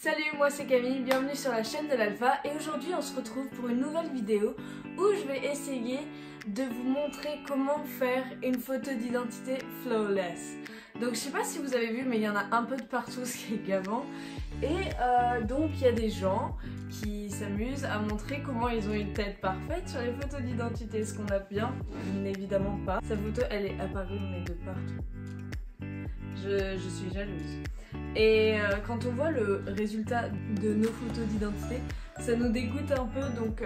Salut, moi c'est Camille, bienvenue sur la chaîne de l'Alpha et aujourd'hui on se retrouve pour une nouvelle vidéo où je vais essayer de vous montrer comment faire une photo d'identité flawless. Donc je sais pas si vous avez vu mais il y en a un peu de partout, ce qui est gavant. Et donc il y a des gens qui s'amusent à montrer comment ils ont une tête parfaite sur les photos d'identité, ce qu'on a bien évidemment pas. Sa photo elle est apparue mais de partout. Je suis jalouse. Et quand on voit le résultat de nos photos d'identité, ça nous dégoûte un peu. Donc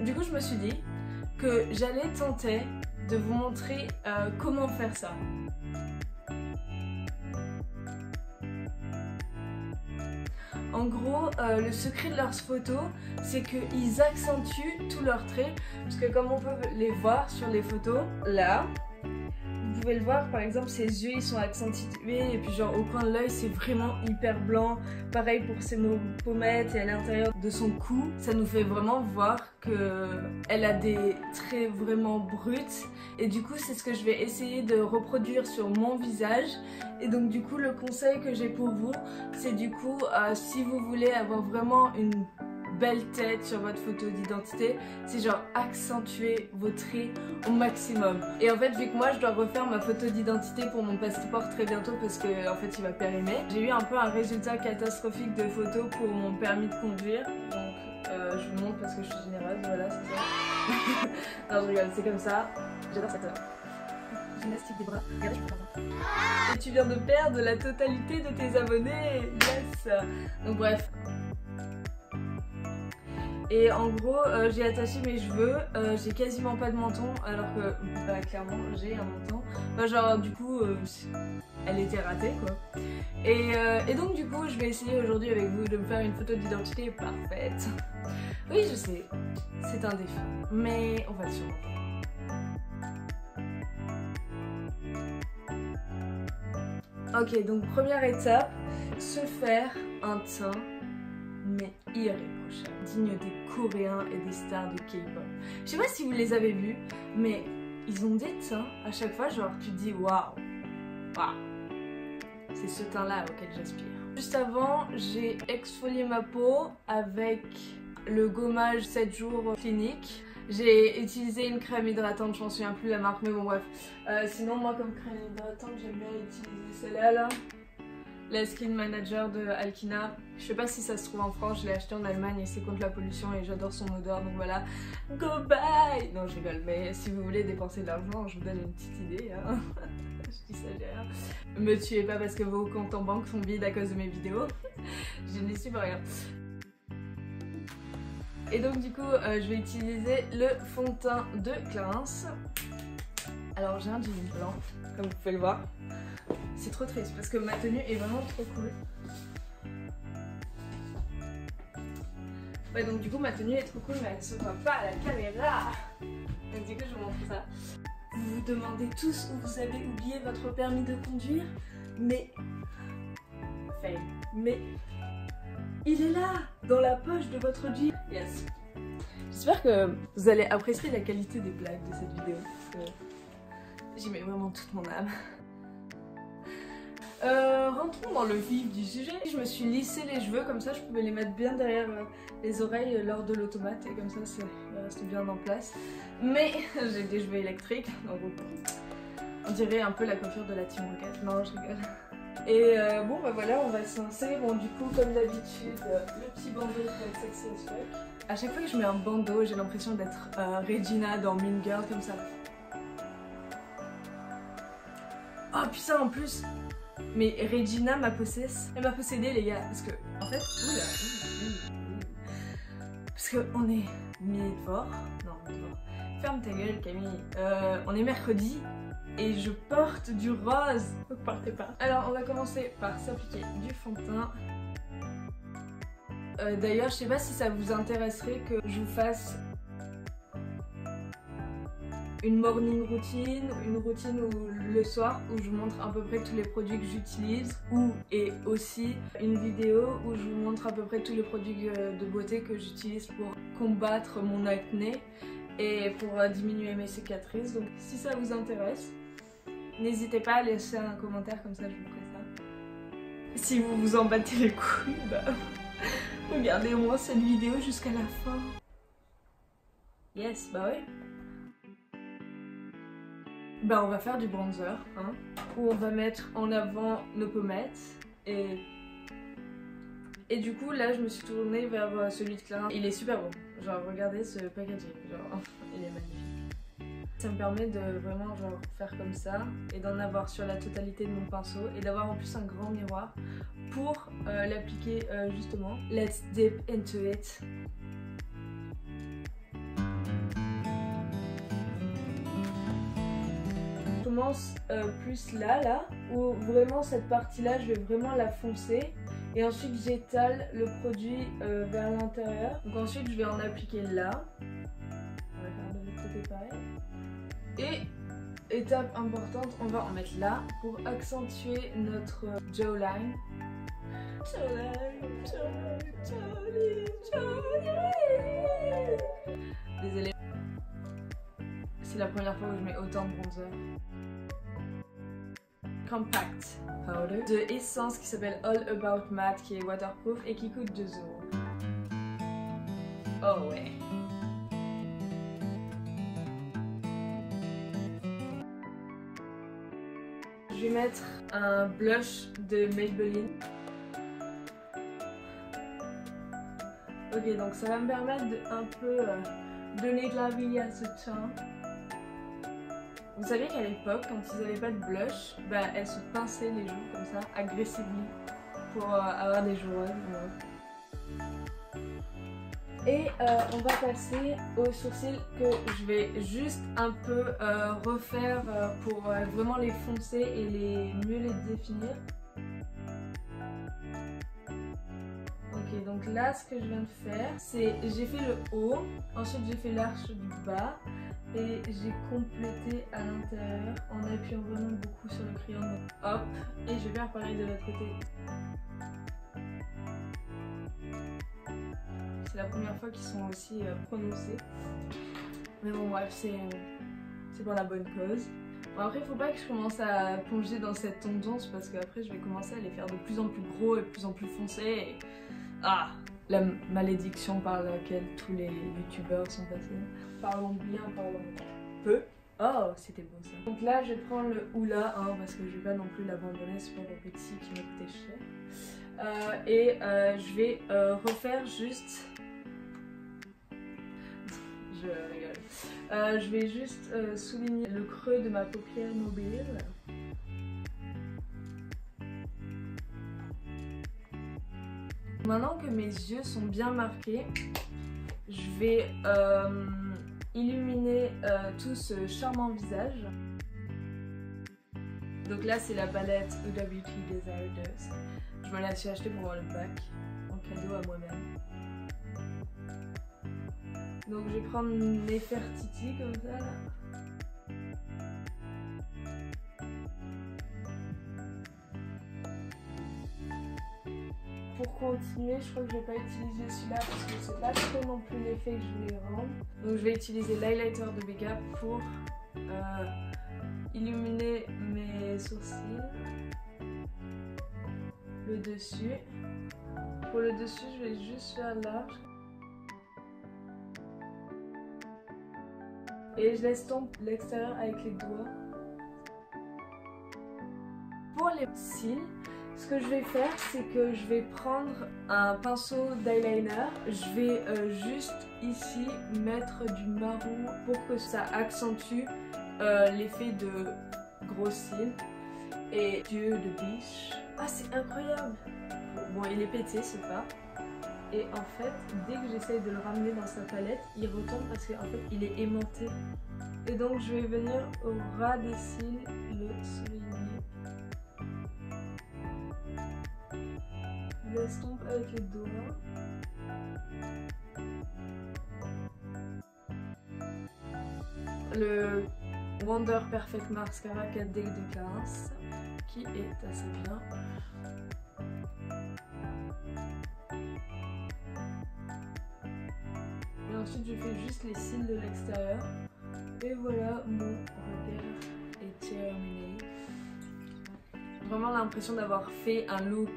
du coup je me suis dit que j'allais tenter de vous montrer comment faire ça. En gros, le secret de leurs photos, c'est qu'ils accentuent tous leurs traits. Parce que comme on peut les voir sur les photos, là, vous pouvez le voir, par exemple, ses yeux ils sont accentués et puis genre au coin de l'œil c'est vraiment hyper blanc. Pareil pour ses pommettes et à l'intérieur de son cou. Ça nous fait vraiment voir qu'elle a des traits vraiment bruts. Et du coup c'est ce que je vais essayer de reproduire sur mon visage. Et donc du coup le conseil que j'ai pour vous, c'est du coup si vous voulez avoir vraiment une belle tête sur votre photo d'identité, c'est genre accentuer vos traits au maximum. Et en fait vu que moi je dois refaire ma photo d'identité pour mon passeport très bientôt parce que en fait il va périmer, j'ai eu un peu un résultat catastrophique de photo pour mon permis de conduire. Donc je vous montre parce que je suis généreuse, voilà c'est ça. Non je rigole, c'est comme ça. J'adore cette gymnastique des bras. Regardez, je peux faire. Et tu viens de perdre la totalité de tes abonnés. Yes. Donc bref. Et en gros, j'ai attaché mes cheveux, j'ai quasiment pas de menton, alors que, bah clairement, j'ai un menton. Bah, genre, du coup, elle était ratée, quoi. Et donc, du coup, je vais essayer aujourd'hui avec vous de me faire une photo d'identité parfaite. Oui, je sais, c'est un défi, mais on va le surmonter. Ok, donc première étape, se faire un teint mais irréprochable, digne des Coréens et des stars de K-pop. Je sais pas si vous les avez vus, mais ils ont des teints à chaque fois, genre tu te dis waouh, waouh, c'est ce teint là auquel j'aspire. Juste avant, j'ai exfolié ma peau avec le gommage 7 jours clinique. J'ai utilisé une crème hydratante, je m'en souviens plus la marque, mais bon bref. Sinon moi comme crème hydratante, j'aime bien utiliser celle-là là. La Skin Manager de Alkina. Je sais pas si ça se trouve en France, je l'ai acheté en Allemagne et c'est contre la pollution et j'adore son odeur, donc voilà. Go buy! Non je rigole, mais si vous voulez dépenser de l'argent, je vous donne une petite idée. Hein. Je dis ça derrière. Me tuez pas parce que vos comptes en banque sont vides à cause de mes vidéos. Je n'y suis pour rien. Et donc du coup, je vais utiliser le fond de teint de Clarins. Alors j'ai un jean blanc, comme vous pouvez le voir. C'est trop triste parce que ma tenue est vraiment trop cool. Ouais, donc du coup ma tenue est trop cool mais elle se voit pas à la caméra. Donc du coup je vous montre ça. Vous vous demandez tous où vous avez oublié votre permis de conduire, mais il est là, dans la poche de votre jean. Yes. J'espère que vous allez apprécier la qualité des blagues de cette vidéo. J'y mets vraiment toute mon âme. Rentrons dans le vif du sujet. Je me suis lissé les cheveux, comme ça je pouvais les mettre bien derrière les oreilles lors de l'automate et comme ça ça reste bien en place. Mais j'ai des cheveux électriques, donc on dirait un peu la coiffure de la Team Rocket. Non, je rigole. Et bon bah voilà, on va se lancer. Bon du coup comme d'habitude, le petit bandeau pour être sexy as fuck. À chaque fois que je mets un bandeau, j'ai l'impression d'être Regina dans Mean Girl comme ça. Oh putain en plus. Mais Regina m'a possédé, elle m'a possédé les gars, parce que en fait, parce que on est mi-fort, non mi-fort, ferme ta gueule Camille, on est mercredi et je porte du rose, ne partez pas. Alors on va commencer par s'appliquer du fond de teint. D'ailleurs je sais pas si ça vous intéresserait que je vous fasse une morning routine, une routine où le soir où je vous montre à peu près tous les produits que j'utilise, et aussi une vidéo où je vous montre à peu près tous les produits de beauté que j'utilise pour combattre mon acné et pour diminuer mes cicatrices. Donc si ça vous intéresse, n'hésitez pas à laisser un commentaire, comme ça je vous ferai ça. Si vous vous en battez les couilles, bah regardez au moins cette vidéo jusqu'à la fin. Yes, bah ouais. Bah on va faire du bronzer, hein, où on va mettre en avant nos pommettes et du coup là je me suis tournée vers celui de Clarins. Il est super beau, genre regardez ce packaging, genre il est magnifique. Ça me permet de vraiment genre faire comme ça et d'en avoir sur la totalité de mon pinceau et d'avoir en plus un grand miroir pour l'appliquer justement. Let's dip into it. Je commence plus là, où vraiment cette partie-là, je vais vraiment la foncer. Et ensuite, j'étale le produit vers l'intérieur. Donc ensuite, je vais en appliquer là. On va faire de l'autre côté pareil. Et étape importante, on va en mettre là pour accentuer notre jawline. Désolée. C'est la première fois où je mets autant de bronzer. Compact Powder de Essence qui s'appelle All About Matte, qui est waterproof et qui coûte 2 €. Oh ouais. Je vais mettre un blush de Maybelline. Ok, donc ça va me permettre de un peu donner de la vie à ce teint. Vous savez qu'à l'époque, quand ils n'avaient pas de blush, bah, elles se pinçaient les joues comme ça, agressivement, pour avoir des joues roses. Et on va passer aux sourcils que je vais juste un peu refaire pour vraiment les foncer et mieux les définir. Ok, donc là ce que je viens de faire, c'est j'ai fait le haut, ensuite j'ai fait l'arche du bas et j'ai complété à l'intérieur en appuyant vraiment beaucoup sur le crayon. Donc hop, et je vais faire pareil de l'autre côté. C'est la première fois qu'ils sont aussi prononcés. Mais bon bref, c'est pour la bonne cause. Bon, après il faut pas que je commence à plonger dans cette tendance parce qu'après je vais commencer à les faire de plus en plus gros et de plus en plus foncés. Et... ah, la malédiction par laquelle tous les youtubeurs sont passés. Parlons bien, parlons peu. Oh, c'était beau ça. Donc là je vais prendre le Hoola hein, parce que je vais pas non plus l'abandonner, c'est pour le petit qui m'a coûté cher. Je vais refaire juste... Je rigole. Je vais juste souligner le creux de ma paupière mobile. Maintenant que mes yeux sont bien marqués, je vais illuminer tout ce charmant visage. Donc là c'est la palette Huda Beauty Desire Dust. Je me la suis achetée pour avoir le pack en cadeau à moi-même. Donc je vais prendre Nefertiti comme ça là. Pour continuer, je crois que je vais pas utiliser celui-là parce que c'est pas trop non plus l'effet que je voulais rendre. Donc je vais utiliser l'highlighter de Becca pour illuminer mes sourcils. Le dessus. Pour le dessus, je vais juste faire large. Et je laisse tomber l'extérieur avec les doigts. Pour les cils, ce que je vais faire, c'est que je vais prendre un pinceau d'eyeliner. Je vais juste ici mettre du marron pour que ça accentue l'effet de gros cils et d'yeux de biche. Ah, c'est incroyable! Bon, il est pété ce pas. Et en fait, dès que j'essaye de le ramener dans sa palette, il retombe parce qu'en fait, il est aimanté. Et donc, je vais venir au ras des cils le souligner. Je laisse tomber avec les doigts. Le Wonder Perfect Mascara 4D de Clarins, qui est assez bien. Et ensuite je fais juste les cils de l'extérieur. Et voilà, mon regard est terminé. vraiment l'impression d'avoir fait un look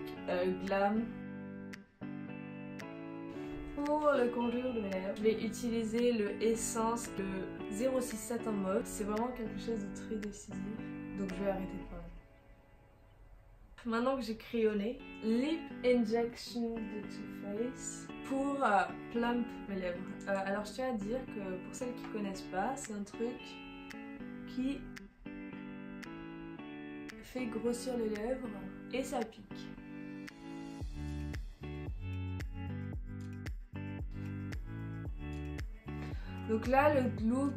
glam. Pour le contour de mes lèvres, je vais utiliser le Essence de 067 en mauve. C'est vraiment quelque chose de très décisif, donc je vais arrêter de parler. Maintenant que j'ai crayonné, Lip Injection de Too Faced pour plump mes lèvres. Alors je tiens à dire que pour celles qui connaissent pas, c'est un truc qui fait grossir les lèvres et ça pique. Donc là, le look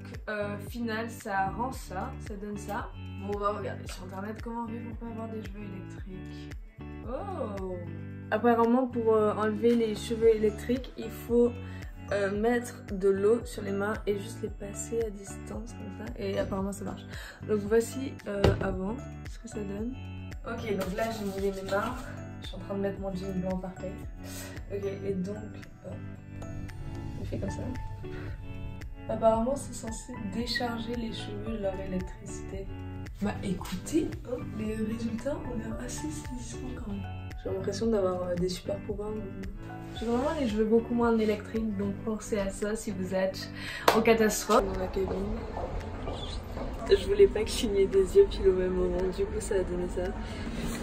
final, ça rend ça donne ça. Bon, on va regarder sur internet comment on fait pour pas avoir des cheveux électriques. Oh! Apparemment, pour enlever les cheveux électriques, il faut mettre de l'eau sur les mains et juste les passer à distance comme ça. Et apparemment, ça marche. Donc voici avant ce que ça donne. Ok, donc là, j'ai mouillé mes mains. Je suis en train de mettre mon jean blanc par terre. Ok, et donc, je fais comme ça. Apparemment, c'est censé décharger les cheveux de leur électricité. Bah écoutez, hein, les résultats ont l'air assez saisissants quand même. J'ai l'impression d'avoir des super pouvoirs. J'ai vraiment les cheveux beaucoup moins électriques, donc pensez à ça si vous êtes en catastrophe. Dans la cabine. Je voulais pas cligner des yeux pile au même moment, du coup ça a donné ça.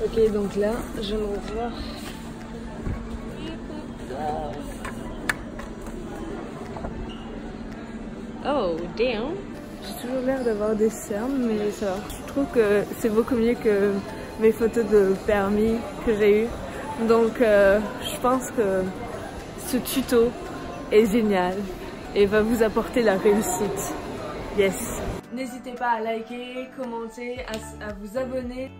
Ok, donc là, je vais me voir. Oh, damn! J'ai toujours l'air d'avoir des cernes, mais ça va. Je trouve que c'est beaucoup mieux que mes photos de permis que j'ai eues. Donc, je pense que ce tuto est génial et va vous apporter la réussite. Yes! N'hésitez pas à liker, commenter, à vous abonner.